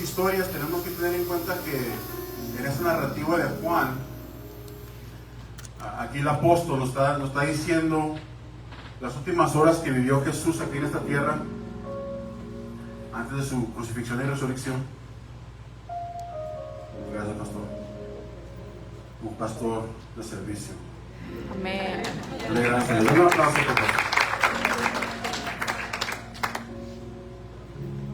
historias tenemos que tener en cuenta que en esta narrativa de Juan, aquí el apóstol nos está diciendo las últimas horas que vivió Jesús aquí en esta tierra, antes de su crucifixión y resurrección. Gracias, pastor. Un pastor de servicio. Amén. Gracias. Un aplauso, por favor.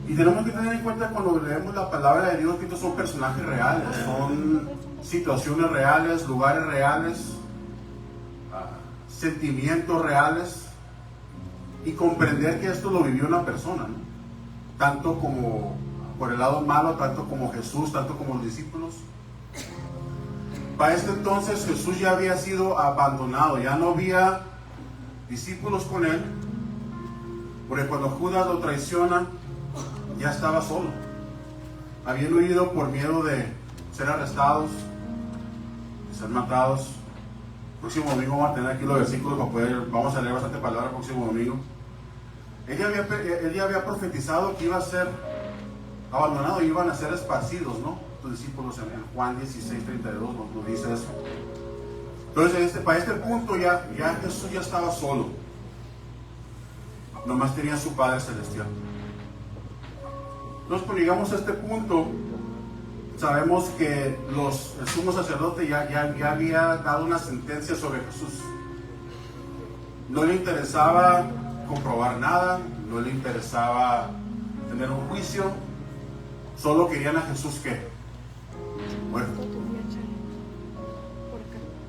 Y tenemos que tener en cuenta cuando leemos la palabra de Dios que estos son personajes reales, son situaciones reales, lugares reales, sentimientos reales, y comprender que esto lo vivió una persona, ¿no? Tanto como por el lado malo, tanto como Jesús, tanto como los discípulos. Para este entonces Jesús ya había sido abandonado, ya no había discípulos con él, porque cuando Judas lo traiciona, ya estaba solo. Habían huido por miedo de ser arrestados, de ser matados. El próximo domingo vamos a tener aquí los versículos vamos a leer bastante palabra el próximo domingo. Él ya había profetizado que iba a ser abandonado y iban a ser esparcidos, ¿no? Los discípulos en Juan 16:32 nos dice eso. Entonces, para este punto ya Jesús ya estaba solo. Nomás tenía a su Padre Celestial. Entonces, cuando llegamos a este punto, sabemos que el sumo sacerdote ya había dado una sentencia sobre Jesús. No le interesaba comprobar nada, no le interesaba tener un juicio, solo querían a Jesús ¿qué? Muerto.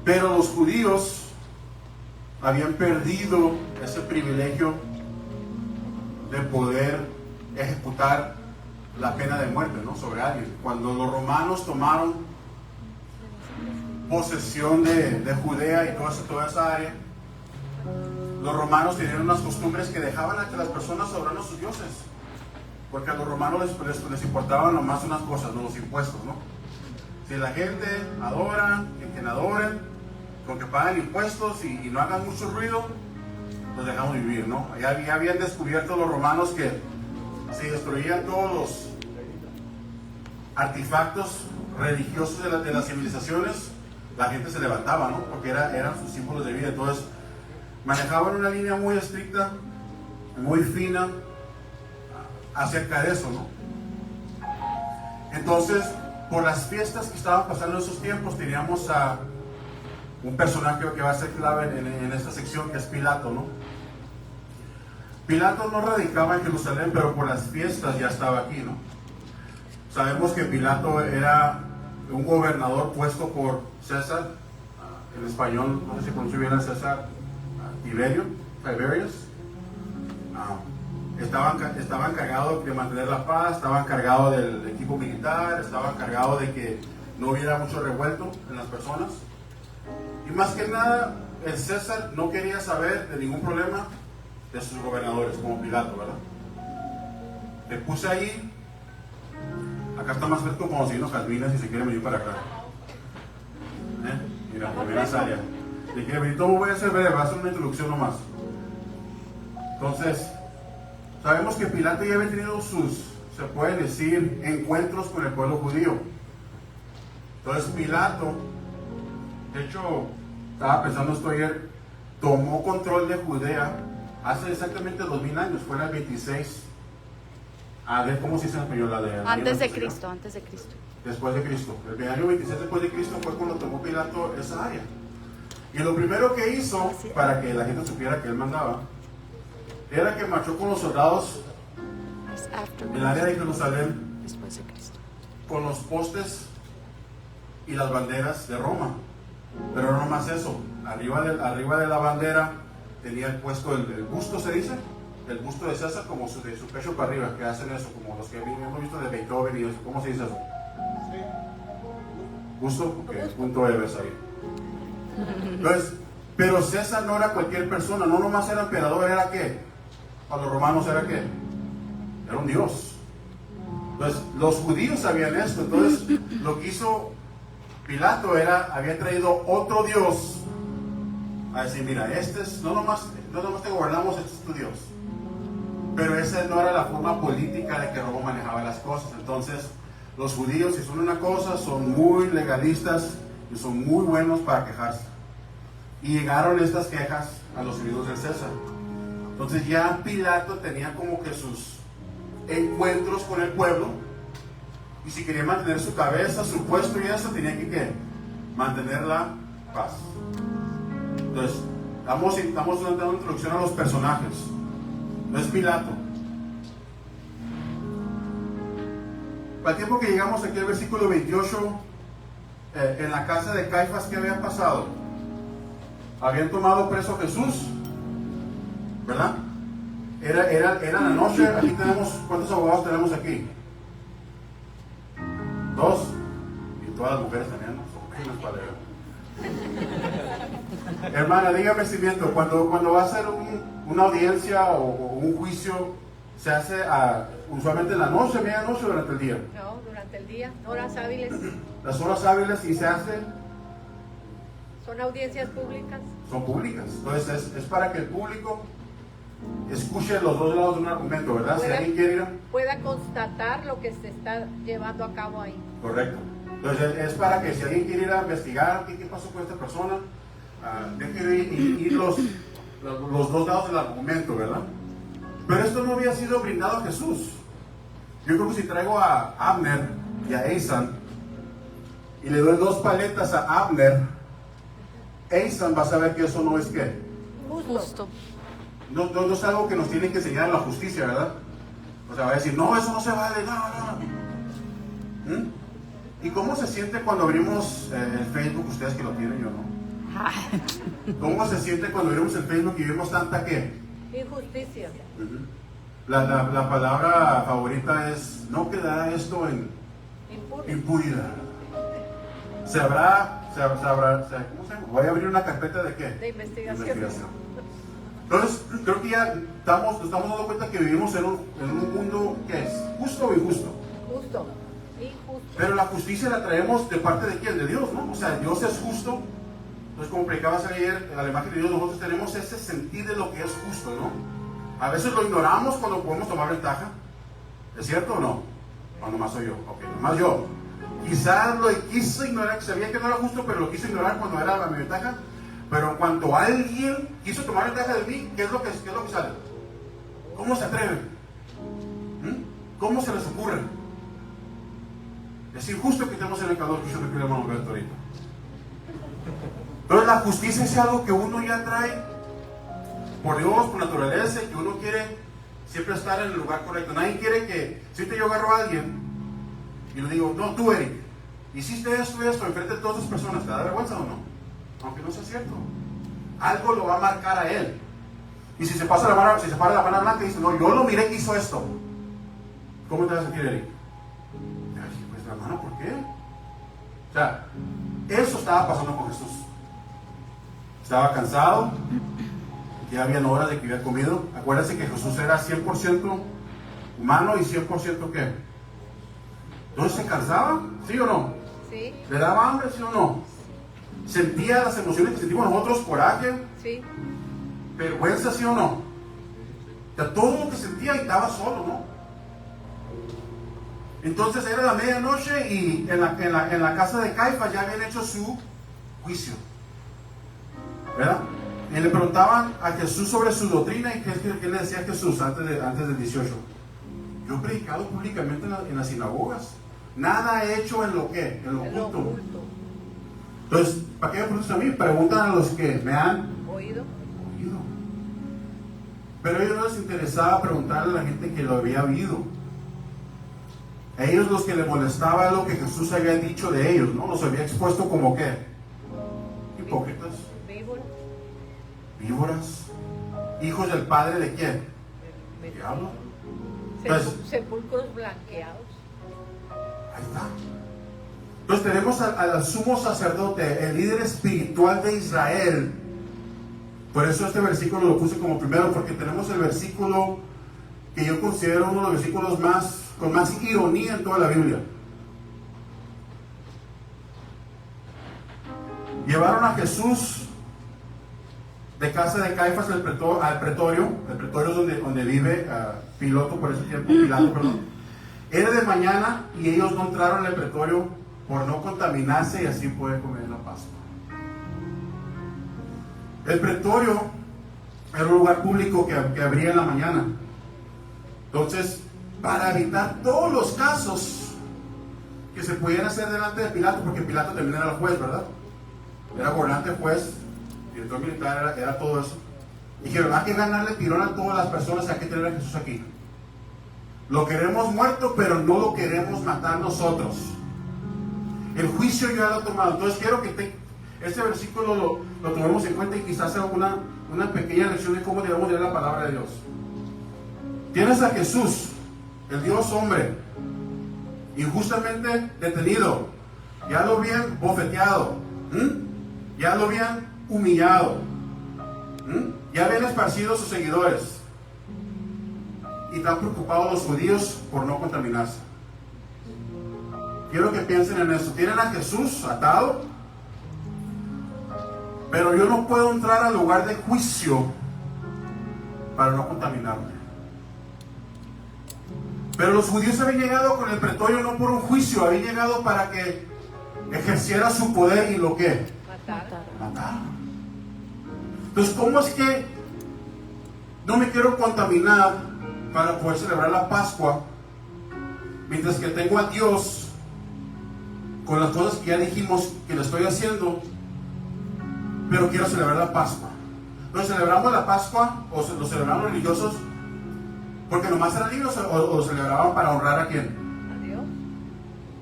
Pero los judíos habían perdido ese privilegio de poder ejecutar la pena de muerte, ¿no? Sobre alguien. Cuando los romanos tomaron posesión de Judea y toda esa área, los romanos tenían unas costumbres que dejaban a que las personas adoraran a sus dioses, porque a los romanos les importaban nomás unas cosas, ¿no? Los impuestos, ¿no? Si la gente adora, que adoren, con que paguen impuestos y no hagan mucho ruido, los dejamos vivir, ¿no? Ya habían descubierto los romanos que si destruían todos los artefactos religiosos de las civilizaciones, la gente se levantaba, ¿no? Porque eran sus símbolos de vida. Entonces manejaban una línea muy estricta, muy fina acerca de eso, ¿no? Entonces, por las fiestas que estaban pasando en esos tiempos, teníamos a un personaje que va a ser clave en esta sección, que es Pilato, ¿no? Pilato no radicaba en Jerusalén, pero por las fiestas ya estaba aquí, ¿no? Sabemos que Pilato era un gobernador puesto por César, en español, no sé si pronuncio bien a César, Tiberius. Estaba encargado de mantener la paz, estaba encargado del equipo militar, estaba encargado de que no hubiera mucho revuelto en las personas. Y más que nada, el César no quería saber de ningún problema de sus gobernadores, como Pilato, ¿verdad? Le puse ahí, acá está más fresco como si nos jazmines, si se quiere venir para acá. Mira, mira esa área. Si quiere venir, todo voy a hacer breve, va a hacer una introducción nomás. Entonces, sabemos que Pilato ya había tenido se puede decir, encuentros con el pueblo judío. Entonces Pilato, de hecho, estaba pensando esto ayer, tomó control de Judea hace exactamente 2000 años, fue en el 26. A ver cómo se dice en español la de... Antes de Cristo. Después de Cristo. El año 26 después de Cristo fue cuando tomó Pilato esa área. Y lo primero que hizo, para que la gente supiera que él mandaba, era que marchó con los soldados en el área de Jerusalén con los postes y las banderas de Roma. Pero no más eso, arriba de la bandera tenía el puesto el busto, se dice, el busto de César, como de su pecho para arriba, que hacen eso, como los que hemos visto de Beethoven y eso. ¿Cómo se dice eso? Busto, porque punto de ves ahí. Entonces, pero César no era cualquier persona, no nomás era emperador, era ¿qué? Para los romanos era ¿qué? Era un dios. Entonces, los judíos sabían esto. Entonces, lo que hizo Pilato había traído otro dios a decir, mira, no nomás te gobernamos, este es tu dios. Pero esa no era la forma política de que Roma manejaba las cosas. Entonces, los judíos, si son una cosa, son muy legalistas y son muy buenos para quejarse. Y llegaron estas quejas a los oídos del César. Entonces ya Pilato tenía como que sus encuentros con el pueblo, y si quería mantener su cabeza, su puesto y eso, tenía que ¿qué? Mantener la paz. Entonces, estamos dando una introducción a los personajes. No es Pilato. Para el tiempo que llegamos aquí al versículo 28, en la casa de Caifás, ¿qué había pasado? Habían tomado preso a Jesús, ¿verdad? Era la noche. Aquí tenemos, ¿cuántos abogados tenemos aquí? 2. Y todas las mujeres también, ¿no? Son penas para hermana, dígame si miento. Cuando va a ser una audiencia o un juicio, se hace usualmente en la noche, medianoche o durante el día. No, durante el día, horas hábiles. Las horas hábiles, y se hace. Son audiencias públicas. Son públicas. Entonces es para que el público escuche los dos lados de un argumento, ¿verdad? Si alguien quiere ir pueda constatar lo que se está llevando a cabo ahí. Correcto. Entonces es para que si alguien quiere ir a investigar qué pasó con esta persona, deje ir los dos lados del argumento, ¿verdad? Pero esto no había sido brindado a Jesús. Yo creo que si traigo a Abner y a Eisan y le doy 2 paletas a Abner, Eisan va a saber que eso no es ¿qué? Justo. No es algo que nos tiene que enseñar la justicia, ¿verdad? O sea, va a decir, no, eso no se vale, no. ¿Y cómo se siente cuando abrimos el Facebook? Ustedes que lo tienen, yo no. ¿Cómo se siente cuando abrimos el Facebook y vemos tanta qué? Injusticia. La palabra favorita es, no quedará esto en impunidad. ¿Cómo se llama? Voy a abrir una carpeta de qué? De investigación. Entonces, creo que ya nos estamos dando cuenta que vivimos en un mundo que es justo o injusto. Justo. Injusto. Pero la justicia la traemos de parte de quién? De Dios, ¿no? O sea, Dios es justo. Entonces, como predicabas ayer, a la imagen de Dios, nosotros tenemos ese sentir de lo que es justo, ¿no? A veces lo ignoramos cuando podemos tomar ventaja. ¿Es cierto o no? O nomás soy yo. Ok, nomás yo. Quizás lo quise ignorar, sabía que no era justo, pero lo quise ignorar cuando era mi ventaja. Pero en cuanto alguien quiso tomar ventaja de mí, ¿qué es lo que sale? ¿Cómo se atreven? ¿Cómo se les ocurre? Es injusto que estemos en el calor que yo le quiero mover ahorita. Entonces la justicia es algo que uno ya trae por Dios, por naturaleza, y que uno quiere siempre estar en el lugar correcto. Nadie quiere que, si yo agarro a alguien y le digo, no, tú Eric, hiciste esto y esto enfrente de todas las personas, ¿te da vergüenza o no? Aunque no sea cierto, algo lo va a marcar a él. Y si se pasa la mano, si se para la mano blanca y dice, no, yo lo miré que hizo esto, ¿cómo te vas a sentir, Eric? Ay, pues hermano, ¿por qué? O sea, eso estaba pasando con Jesús. Estaba cansado, ya habían horas de que había comido. Acuérdense que Jesús era 100% humano y 100% ¿qué? Entonces se cansaba, ¿sí o no? Sí. ¿Le daba hambre, sí o no? Sentía las emociones que sentimos nosotros, coraje, Sí. vergüenza, ¿sí o no? O sea, todo lo que sentía y estaba solo, ¿no? Entonces era la medianoche y en la casa de Caifás ya habían hecho su juicio, ¿verdad? Y le preguntaban a Jesús sobre su doctrina. ¿Y qué le decía Jesús antes del 18? Yo he predicado públicamente en las sinagogas, nada he hecho en lo que, en lo oculto. Entonces, ¿para qué me preguntan a mí? Preguntan a los que me han oído. Pero a ellos no les interesaba preguntarle a la gente que lo había oído. A ellos los que les molestaba lo que Jesús había dicho de ellos, ¿no? Los había expuesto como ¿qué? Hipócritas, víboras, hijos del padre de quién? Diablo. Entonces, Sepulcros blanqueados. Ahí está. Entonces tenemos al sumo sacerdote, el líder espiritual de Israel. Por eso este versículo lo puse como primero, porque tenemos el versículo que yo considero uno de los versículos con más ironía en toda la Biblia. Llevaron a Jesús de casa de Caifás al pretorio. El pretorio es donde vive Pilato por ese tiempo, Era de mañana y ellos no entraron al pretorio por no contaminarse y así poder comer la Pascua. El pretorio era un lugar público que abría en la mañana. Entonces, para evitar todos los casos que se pudieran hacer delante de Pilato, porque Pilato también era el juez, ¿verdad? Era gobernante, juez, director militar, era todo eso. Dijeron, hay que ganarle tirón a todas las personas, hay que tener a Jesús aquí. Lo queremos muerto, pero no lo queremos matar nosotros. El juicio ya lo ha tomado. Entonces quiero que este versículo lo tomemos en cuenta y quizás sea una pequeña lección de cómo debemos leer la palabra de Dios. Tienes a Jesús, el Dios hombre, injustamente detenido. Ya lo habían bofeteado, ya lo habían humillado, ya habían esparcido sus seguidores. Y están preocupados los judíos por no contaminarse. Quiero que piensen en esto. Tienen a Jesús atado, pero yo no puedo entrar al lugar de juicio para no contaminarme. Pero los judíos habían llegado con el pretorio no por un juicio, habían llegado para que ejerciera su poder y lo que matar. Entonces, ¿cómo es que no me quiero contaminar para poder celebrar la Pascua mientras que tengo a Dios con las cosas que ya dijimos que le estoy haciendo, pero quiero celebrar la Pascua? Entonces, ¿celebramos la Pascua o lo celebramos religiosos porque nomás eran libros o lo celebraban para honrar a quién? A Dios,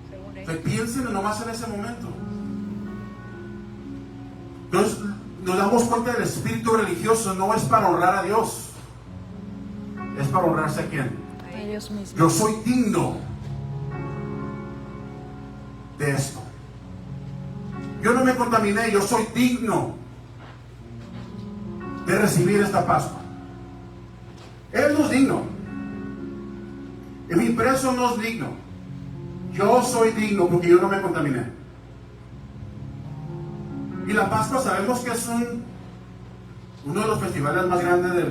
según ellos. Entonces, piensen nomás en ese momento. Entonces, nos damos cuenta del espíritu religioso no es para honrar a Dios, es para honrarse a quién. A ellos mismos. Yo soy digno de esto. Yo no me contaminé, yo soy digno de recibir esta Pascua. Él no es digno. Mi preso no es digno. Yo soy digno porque yo no me contaminé. Y la Pascua sabemos que es uno de los festivales más grandes de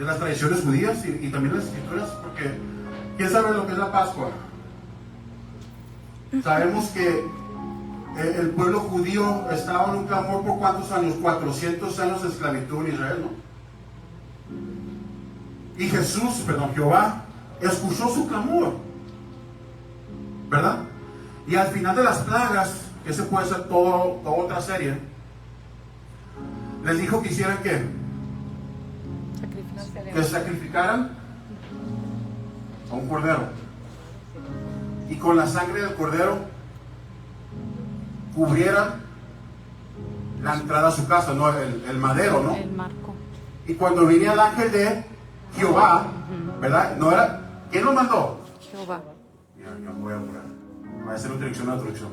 las tradiciones judías y también las escrituras, porque ¿quién sabe lo que es la Pascua? Sabemos que el pueblo judío estaba en un clamor por ¿cuántos años? 400 años de esclavitud en Israel, ¿no? Y Jehová, escuchó su clamor, ¿verdad? Y al final de las plagas, que se puede ser toda otra serie, les dijo que hicieran ¿qué? Que sacrificaran a un cordero. Y con la sangre del cordero cubrieran la entrada a su casa, ¿no? El madero, ¿no? El marco. Y cuando venía el ángel de Jehová, ¿verdad? No era, ¿quién lo mandó? Jehová. Mira, yo voy a apurar. Voy a hacer una traducción.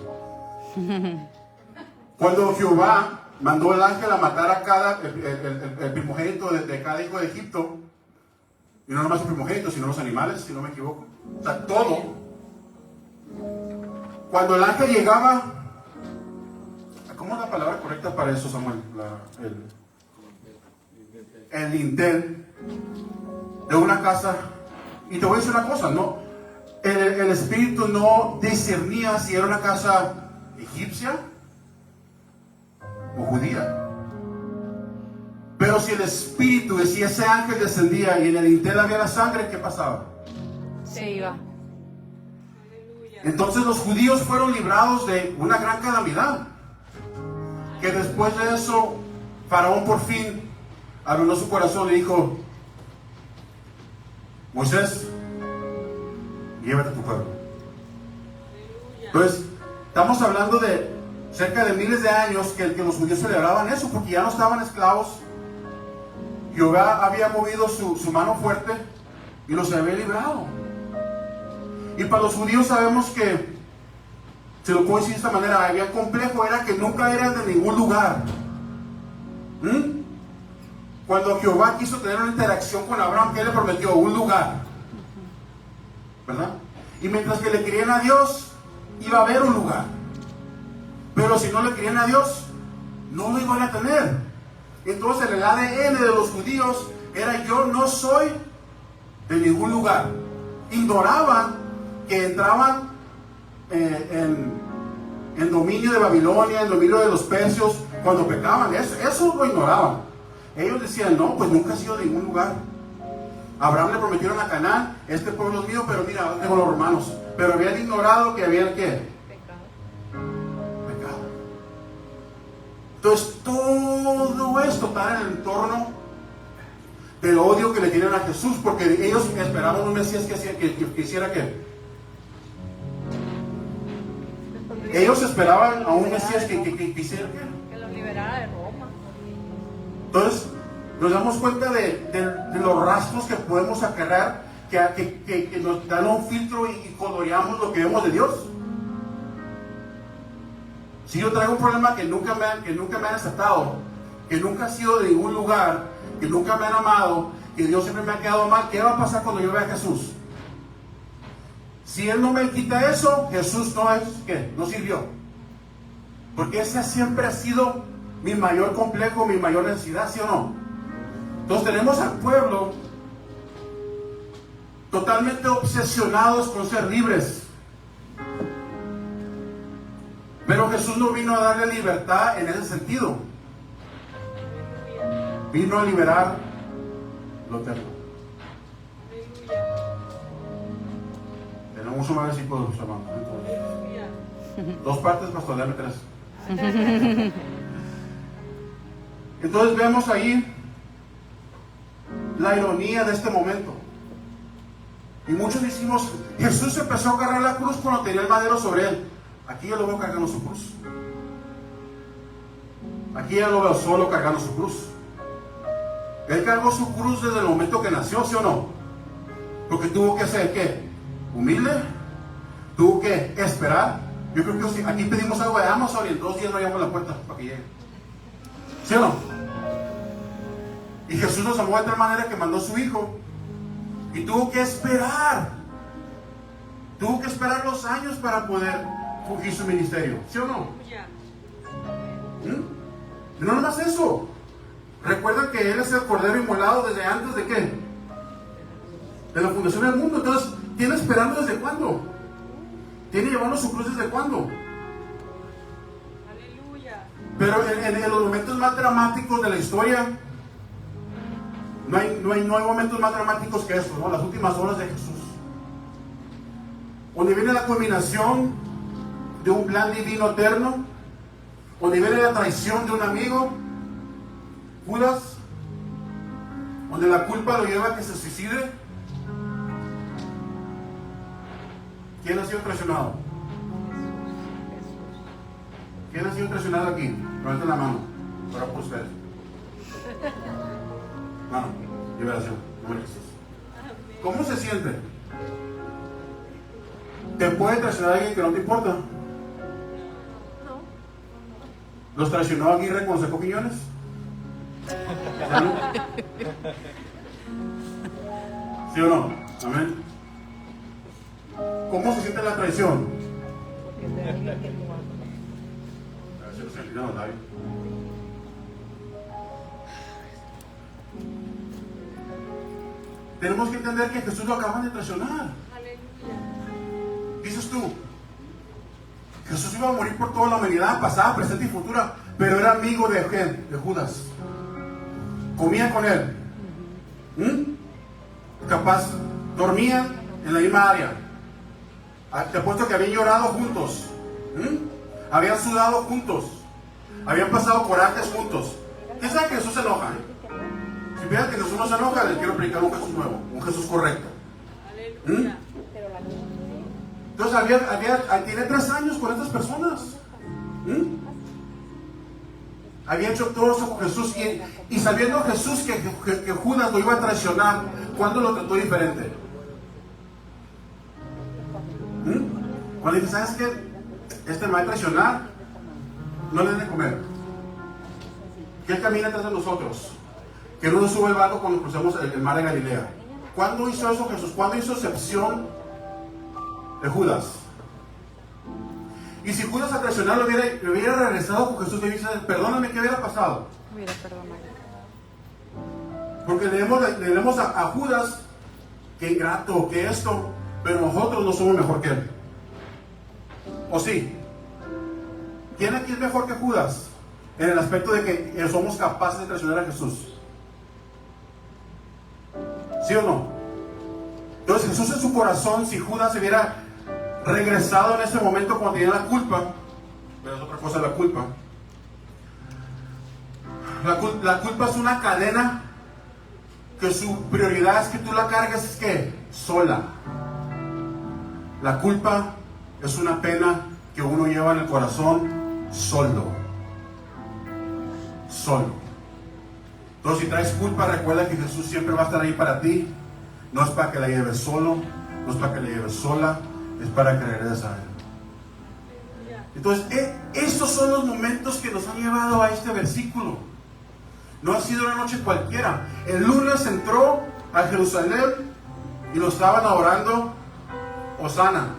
Cuando Jehová mandó el ángel a matar a el primogénito de cada hijo de Egipto, y no nomás el primogénito, sino los animales, si no me equivoco, o sea, todo. Cuando el ángel llegaba, ¿cómo es la palabra correcta para eso, Samuel? El dintel de una casa. Y te voy a decir una cosa, ¿no? El espíritu no discernía si era una casa egipcia o judía. Pero si el espíritu, si ese ángel descendía y en el dintel había la sangre, ¿qué pasaba? Se iba. Entonces los judíos fueron librados de una gran calamidad. Que después de eso, Faraón por fin abrió su corazón y dijo: Moisés, llévate a tu pueblo. Entonces, estamos hablando de cerca de miles de años que los judíos celebraban eso, porque ya no estaban esclavos. Jehová había movido su mano fuerte y los había librado. Y para los judíos sabemos que, se lo puedo decir de esta manera, había complejo, era que nunca eran de ningún lugar. Cuando Jehová quiso tener una interacción con Abraham, ¿qué le prometió? Un lugar, ¿verdad? Y mientras que le querían a Dios, iba a haber un lugar. Pero si no le querían a Dios, no lo iban a tener. Entonces el ADN de los judíos era: yo no soy de ningún lugar. Ignoraban que entraban en dominio de Babilonia, en dominio de los persios, cuando pecaban. Eso lo ignoraban. Ellos decían, no, pues nunca ha sido de ningún lugar. Abraham le prometieron a Canaán, este pueblo es mío, pero mira, tengo los romanos. Pero habían ignorado que había ¿qué? Pecado. Entonces todo esto está en el entorno del odio que le tienen a Jesús, porque ellos esperaban un Mesías que hiciera ¿qué? Ellos esperaban a un Mesías que hiciera ¿qué? Que lo liberara de Roma. Entonces nos damos cuenta de los rastros que podemos acarrear, que nos dan un filtro y coloreamos lo que vemos de Dios. Si yo traigo un problema que nunca me han aceptado, que nunca ha sido de ningún lugar, que nunca me han amado, que Dios siempre me ha quedado mal, ¿qué va a pasar cuando yo vea a Jesús? Si Él no me quita eso, Jesús no sirvió. Porque ese siempre ha sido mi mayor complejo, mi mayor necesidad, ¿sí o no? Entonces tenemos al pueblo totalmente obsesionados con ser libres. Pero Jesús no vino a darle libertad en ese sentido. Vino a liberar lo eterno. Tenemos un versículo, hermanos. Dos partes, pastor, dame tres. Entonces vemos ahí la ironía de este momento. Y muchos decimos, Jesús empezó a cargar la cruz cuando tenía el madero sobre él. Aquí yo lo veo cargando su cruz. Aquí ya lo veo solo cargando su cruz. Él cargó su cruz desde el momento que nació, ¿sí o no? Porque tuvo que ser, ¿qué? Humilde. Tuvo que esperar. Yo creo que si aquí pedimos algo de Amazon y en 2 días no llamamos la puerta para que llegue. ¿Sí o no? Y Jesús nos amó de tal manera que mandó a su hijo. Y tuvo que esperar. Tuvo que esperar los años para poder fungir su ministerio. ¿Sí o no? No nomás eso. Recuerda que Él es el Cordero inmolado desde antes de ¿qué? De la fundación del mundo. Entonces, ¿tiene esperando desde cuándo? ¿Tiene llevando su cruz desde cuándo? Aleluya. Pero en los momentos más dramáticos de la historia, no hay momentos más dramáticos que estos, ¿no? Las últimas horas de Jesús. Donde viene la culminación de un plan divino eterno, donde viene la traición de un amigo, Judas, donde la culpa lo lleva a que se suicide. ¿Quién ha sido traicionado? ¿Quién ha sido traicionado aquí? Levanten la mano. Ahora por ustedes. Mano, liberación. Nombre de Jesús. ¿Cómo se siente? ¿Te puede traicionar alguien que no te importa? ¿Los traicionó Aguirre cuando sacó Quiñones? ¿Sí o no? Amén. ¿Cómo se siente la traición? A ver si no se inclinan los labios. Tenemos que entender que Jesús lo acaban de traicionar. Dices tú, Jesús iba a morir por toda la humanidad, pasada, presente y futura, pero era amigo de Judas. Comía con él. Capaz, dormían en la misma área. Te apuesto que habían llorado juntos. Habían sudado juntos. Habían pasado corajes juntos. ¿Quién sabe que Jesús se enoja? Si vean que Jesús no se enoja, les quiero predicar un Jesús nuevo, un Jesús correcto. Entonces tiene 3 años con estas personas. Había hecho todo eso con Jesús y sabiendo Jesús que Judas lo iba a traicionar, ¿cuándo lo trató diferente? Cuando dice, ¿sabes qué? Este me va a traicionar, no le den de comer. Que Él camina atrás de nosotros. Que no nos sube el barco cuando cruzamos el mar de Galilea. ¿Cuándo hizo eso Jesús? ¿Cuándo hizo excepción de Judas? Y si Judas a traicionar le hubiera regresado con Jesús y dice, perdóname, ¿qué hubiera pasado? Hubiera perdonado. Porque leemos a Judas qué ingrato, qué esto, pero nosotros no somos mejor que él. ¿O sí? ¿Quién aquí es mejor que Judas? En el aspecto de que somos capaces de traicionar a Jesús. ¿Sí o no? Entonces Jesús en su corazón, si Judas se hubiera regresado en ese momento cuando tenía la culpa, pero es otra cosa la culpa. La culpa es una cadena que su prioridad es que tú la cargues, ¿qué? Sola. La culpa es una pena que uno lleva en el corazón solo. Entonces, si traes culpa, recuerda que Jesús siempre va a estar ahí para ti. No es para que la lleves solo, no es para que la lleves sola, es para que regreses a Él. Entonces, estos son los momentos que nos han llevado a este versículo. No ha sido una noche cualquiera. El lunes entró a Jerusalén y lo estaban adorando Hosana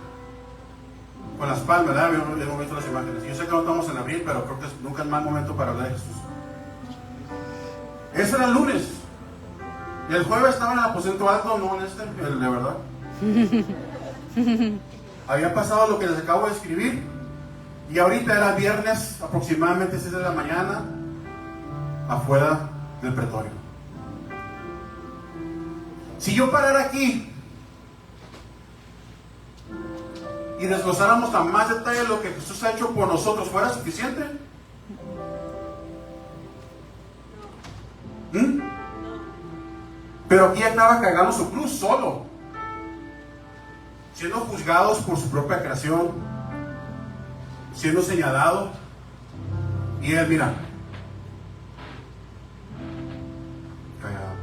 con las palmas, ¿verdad? Hemos visto las imágenes. Yo sé que no estamos en abril, pero creo que nunca es mal momento para hablar de Jesús. Ese era el lunes. Y el jueves estaba en el aposento alto, no en el de verdad. Había pasado lo que les acabo de escribir. Y ahorita era viernes, aproximadamente 6 de la mañana, afuera del pretorio. Si yo parara aquí y desglosáramos a más detalle lo que Jesús ha hecho por nosotros, ¿fuera suficiente? Pero aquí estaba cargando su cruz solo, siendo juzgados por su propia creación, siendo señalado, y él, mira, callado.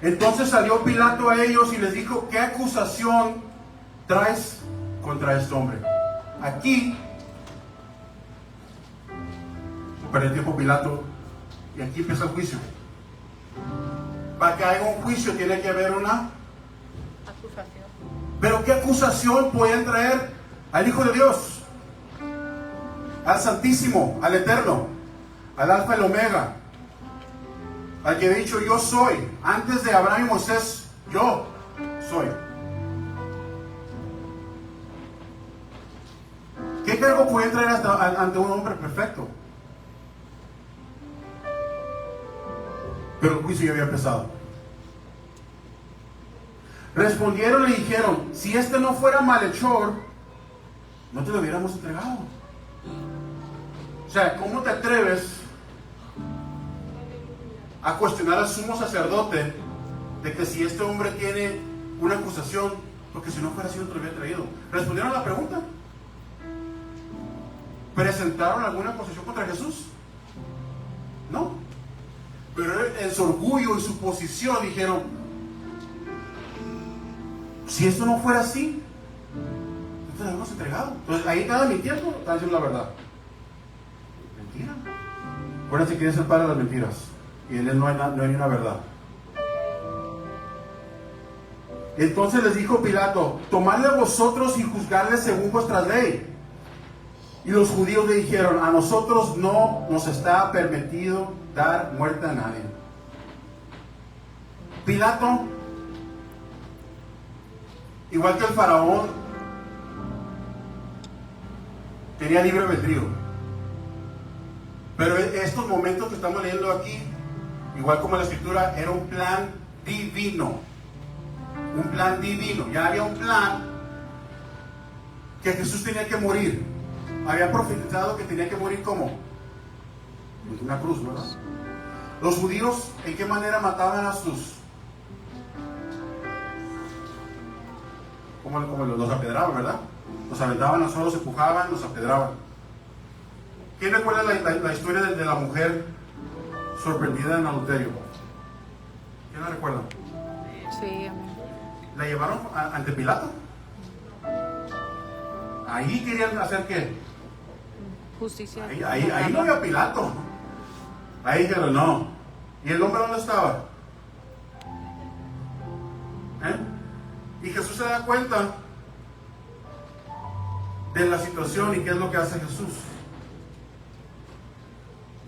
Entonces salió Pilato a ellos y les dijo: ¿qué acusación traes contra este hombre? Aquí perdió el tiempo Pilato, y aquí empieza el juicio. Para que haya un juicio tiene que haber una Acusación. pero ¿qué acusación pueden traer al Hijo de Dios, al Santísimo, al Eterno, al Alfa y el Omega, al que he dicho yo soy? Antes de Abraham y Moisés, yo soy. ¿Qué cargo pueden traer ante un hombre perfecto? Pero el juicio ya había empezado. Respondieron y le dijeron: si este no fuera malhechor, no te lo hubiéramos entregado. O sea, ¿cómo te atreves a cuestionar al sumo sacerdote de que si este hombre tiene una acusación, porque si no fuera así no te lo hubiera traído? ¿Respondieron a la pregunta? ¿Presentaron alguna acusación contra Jesús? No. Pero en su orgullo y su posición dijeron: si esto no fuera así, no te lo hemos entregado. Entonces ahí estaba mintiendo, estaba diciendo la verdad. Mentira. Acuérdense que es el padre de las mentiras, y en él no hay ni una verdad. Entonces les dijo Pilato: tomadle a vosotros y juzgadle según vuestra ley. Y los judíos le dijeron: a nosotros no nos está permitido dar muerte a nadie. Pilato, igual que el faraón, tenía libre albedrío. Pero estos momentos que estamos leyendo aquí, igual como la escritura, era un plan divino. Un plan divino. Ya había un plan que Jesús tenía que morir. Había profetizado que tenía que morir como en una cruz, ¿verdad? Los judíos, ¿en qué manera mataban a sus? Como los apedraban, ¿verdad? Los aventaban al suelo, se empujaban, los apedraban. ¿Quién recuerda la historia de la mujer sorprendida en adulterio? ¿Quién la recuerda? Sí, amén. ¿La llevaron ante Pilato? Ahí querían hacer ¿qué? Justicia. Ahí no había Pilato. Ahí dijeron no. ¿Y el hombre dónde estaba? Y Jesús se da cuenta de la situación. ¿Y qué es lo que hace Jesús?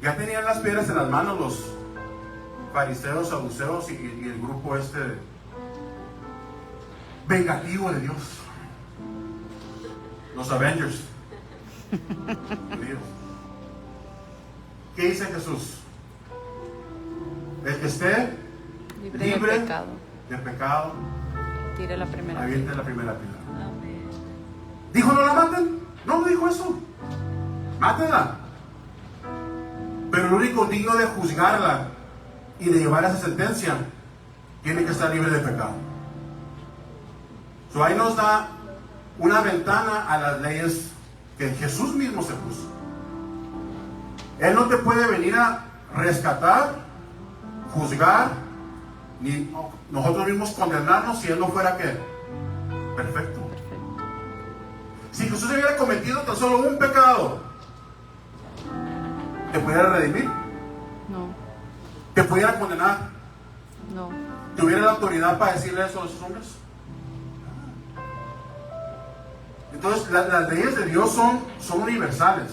Ya tenían las piedras en las manos los fariseos, saduceos y el grupo vengativo de Dios. Los Avengers. ¿Qué dice Jesús? El que esté libre de pecado, tire la primera aviente la primera piedra. ¿Dijo no la maten? No dijo eso. Mátenla. Pero el único digno de juzgarla y de llevar esa sentencia tiene que estar libre de pecado. So, ahí nos da una ventana a las leyes que Jesús mismo se puso. Él no te puede venir a rescatar, juzgar, ni nosotros mismos condenarnos si Él no fuera ¿qué? Perfecto. Si Jesús hubiera cometido tan solo un pecado, ¿te pudiera redimir? No. ¿Te pudiera condenar? No. ¿Tuviera la autoridad para decirle eso a esos hombres? Entonces las leyes de Dios son universales.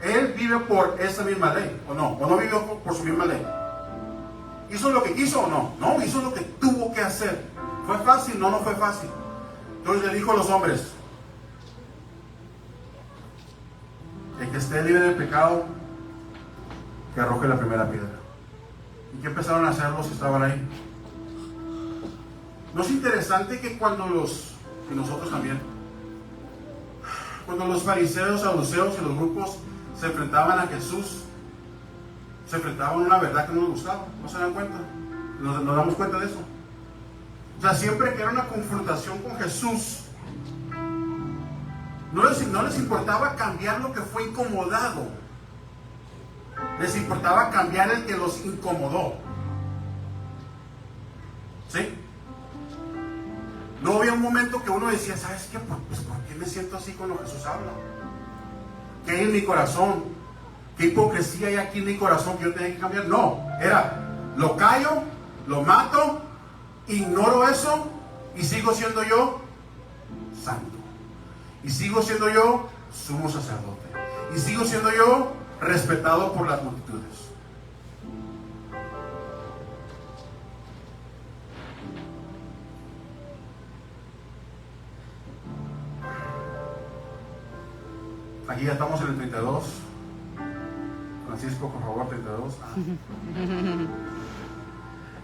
Él vive por esa misma ley, ¿o no? ¿O no vivió por su misma ley? ¿Hizo lo que quiso o no? No, hizo lo que tuvo que hacer. ¿Fue fácil? No, no fue fácil. Entonces le dijo a los hombres: el que esté libre de pecado, que arroje la primera piedra. ¿Y qué empezaron a hacer los que estaban ahí? ¿No es interesante que y nosotros también, cuando los fariseos, saduceos y los grupos se enfrentaban a Jesús, se enfrentaban a una verdad que no les gustaba? ¿No se dan cuenta? ¿Nos damos cuenta de eso? O sea, siempre que era una confrontación con Jesús, no les importaba cambiar lo que fue incomodado. Les importaba cambiar el que los incomodó. ¿Sí? No había un momento que uno decía: ¿sabes qué? Pues, ¿por qué me siento así cuando Jesús habla? ¿Qué hay en mi corazón? ¿Qué hipocresía hay aquí en mi corazón que yo tenía que cambiar? No, era: lo callo, lo mato, ignoro eso y sigo siendo yo santo. Y sigo siendo yo sumo sacerdote. Y sigo siendo yo respetado por las multitudes. Aquí ya estamos en el 32. Francisco, por favor, 32.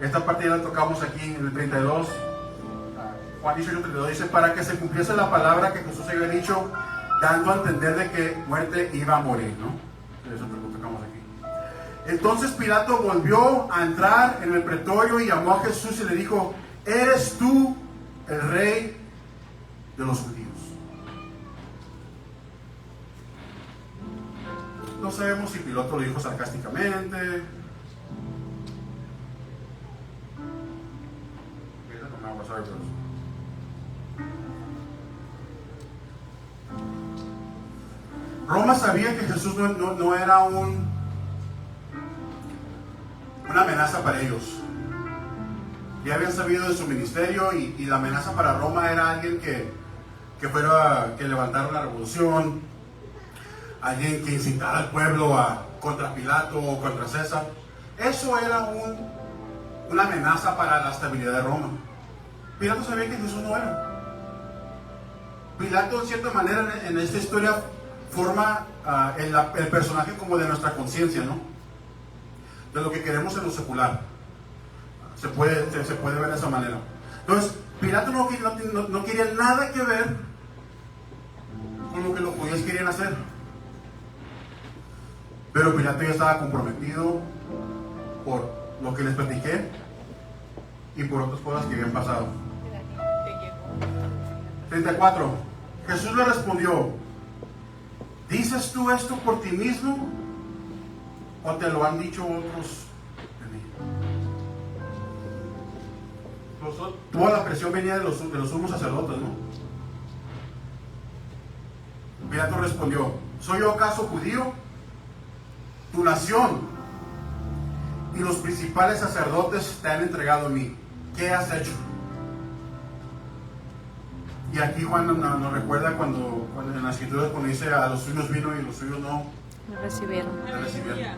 Esta parte ya la tocamos aquí en el 32. Juan 18:32 dice: para que se cumpliese la palabra que Jesús había dicho, dando a entender de que muerte iba a morir, ¿no? Eso lo tocamos aquí. Entonces Pilato volvió a entrar en el pretorio y llamó a Jesús y le dijo: ¿eres tú el rey de los judíos? No sabemos si Pilato lo dijo sarcásticamente. Roma sabía que Jesús no era una amenaza para ellos. Ya habían sabido de su ministerio y la amenaza para Roma era alguien que levantara una revolución, alguien que incitara al pueblo contra Pilato o contra César. Eso era una amenaza para la estabilidad de Roma. Pilato sabía que Jesús no era. Pilato, en cierta manera, en esta historia forma el personaje como de nuestra conciencia, ¿no? De lo que queremos en lo secular. Se puede ver de esa manera. Entonces, Pilato no quería nada que ver con lo que los judíos querían hacer. Pero Pilato ya estaba comprometido por lo que les platiqué y por otras cosas que habían pasado. 34. Jesús le respondió: ¿dices tú esto por ti mismo o te lo han dicho otros de mí? Toda la presión venía de los sumos sacerdotes, ¿no? Pilato respondió: ¿soy yo acaso judío? Tu nación y los principales sacerdotes te han entregado a mí. ¿Qué has hecho? Y aquí Juan nos recuerda cuando en las escrituras, cuando dice: a los suyos vino y los suyos no lo recibieron. le recibieron.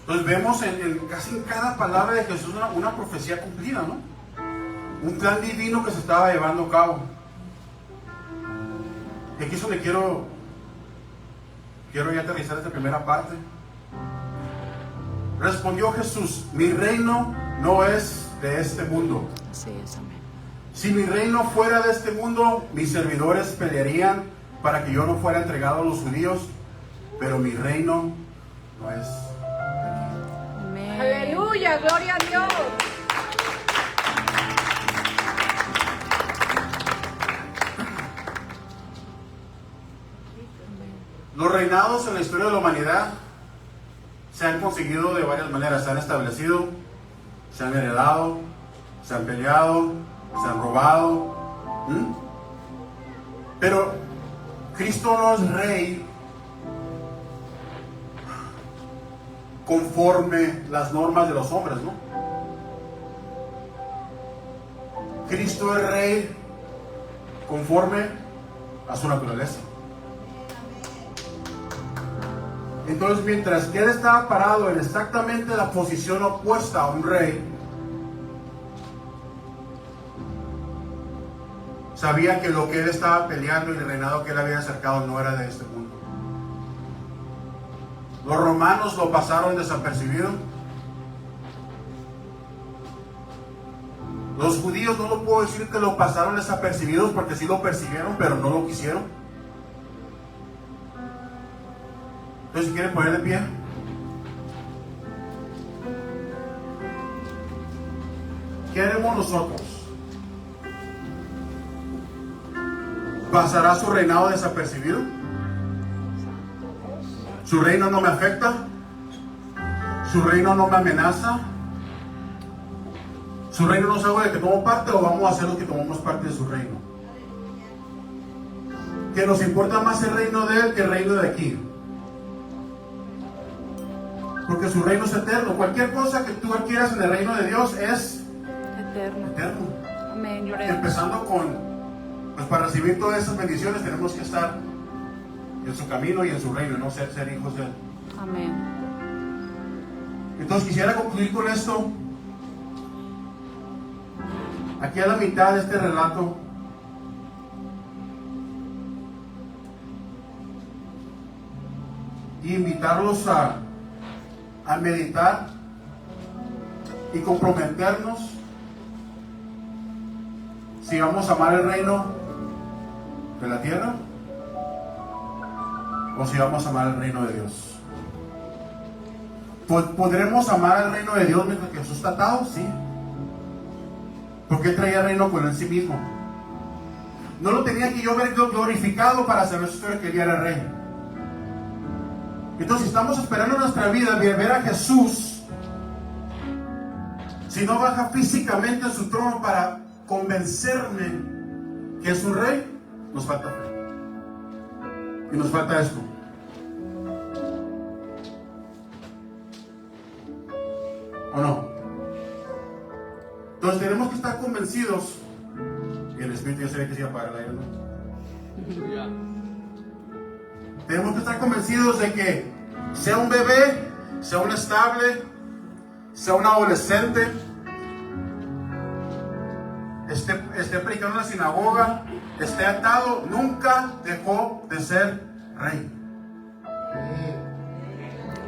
Entonces vemos casi en cada palabra de Jesús una profecía cumplida, ¿no? Un plan divino que se estaba llevando a cabo. Y aquí es donde quiero ya aterrizar esta primera parte. Respondió Jesús: mi reino no es de este mundo. Así es, amén. Si mi reino fuera de este mundo, mis servidores pelearían para que yo no fuera entregado a los judíos, pero mi reino no es de aquí. Amén. Aleluya, gloria a Dios. Los reinados en la historia de la humanidad se han conseguido de varias maneras. Se han establecido, se han heredado, se han peleado, se han robado. Pero Cristo no es rey conforme las normas de los hombres, ¿no? Cristo es rey conforme a su naturaleza. Entonces, mientras que él estaba parado en exactamente la posición opuesta a un rey, sabía que lo que él estaba peleando y el reinado que él había acercado no era de este mundo. Los romanos lo pasaron desapercibido. Los judíos no lo puedo decir que lo pasaron desapercibidos, porque sí lo percibieron, pero no lo quisieron. Entonces, si quieren poner de pie. ¿Qué haremos nosotros? ¿Pasará su reinado desapercibido? ¿Su reino no me afecta? ¿Su reino no me amenaza? ¿Su reino no es algo de que tomo parte, o vamos a hacer los que tomamos parte de su reino? Que nos importa más el reino de él que el reino de aquí. Porque su reino es eterno. Cualquier cosa que tú adquieras en el reino de Dios es eterno. Amén, gloria a Dios. Empezando pues para recibir todas esas bendiciones tenemos que estar en su camino y en su reino, no ser hijos de él. Amén. Entonces quisiera concluir con esto. Aquí a la mitad de este relato y invitarlos a meditar y comprometernos si vamos a amar el reino de la tierra o si vamos a amar el reino de Dios. ¿Podremos amar el reino de Dios mientras que Jesús está atado? Sí. Porque él traía el reino con él en sí mismo. No lo tenía que yo ver glorificado para saber si usted quería el rey. Entonces, si estamos esperando en nuestra vida ver a Jesús, si no baja físicamente en su trono para convencerme que es un rey, nos falta fe. Y nos falta esto. ¿O no? Entonces tenemos que estar convencidos. Y el Espíritu ya se ve que se iba a apagar el aire, ¿no? Tenemos que estar convencidos de que sea un bebé, sea un estable, sea un adolescente, esté predicando en la sinagoga, esté atado, nunca dejó de ser rey.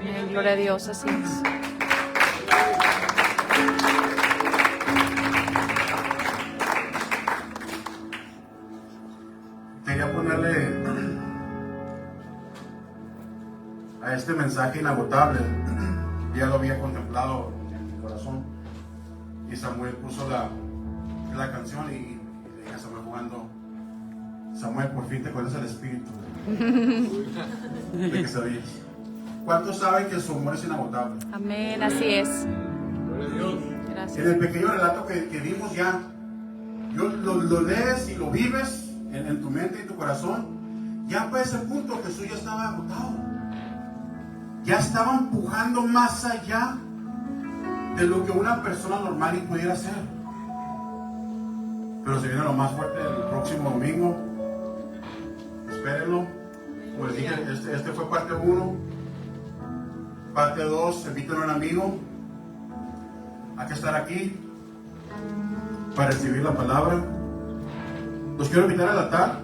Amén, gloria a Dios, así es. Quería ponerle a este mensaje inagotable. Ya lo había contemplado en mi corazón, y Samuel puso la canción y ya Samuel jugando. Samuel, por fin te conoces el espíritu de que sabías. ¿Cuántos saben que su amor es inagotable? Amén, así es. Gracias. En el pequeño relato que vimos ya, lo lees y lo vives en tu mente y tu corazón. Ya para ese punto Jesús ya estaba agotado. Ya estaba empujando más allá de lo que una persona normal pudiera hacer. Pero se viene lo más fuerte el próximo domingo. Espérenlo. Como les dije, este fue parte 1. Parte 2, inviten a un amigo a que estar aquí para recibir la palabra. Los quiero invitar al altar.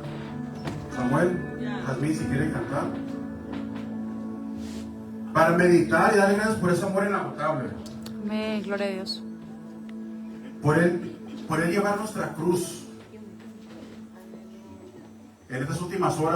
Samuel, Jazmín, si quieren cantar. Para meditar y darle gracias por ese amor inagotable. Amén, gloria a Dios. Por él llevar nuestra cruz en estas últimas horas.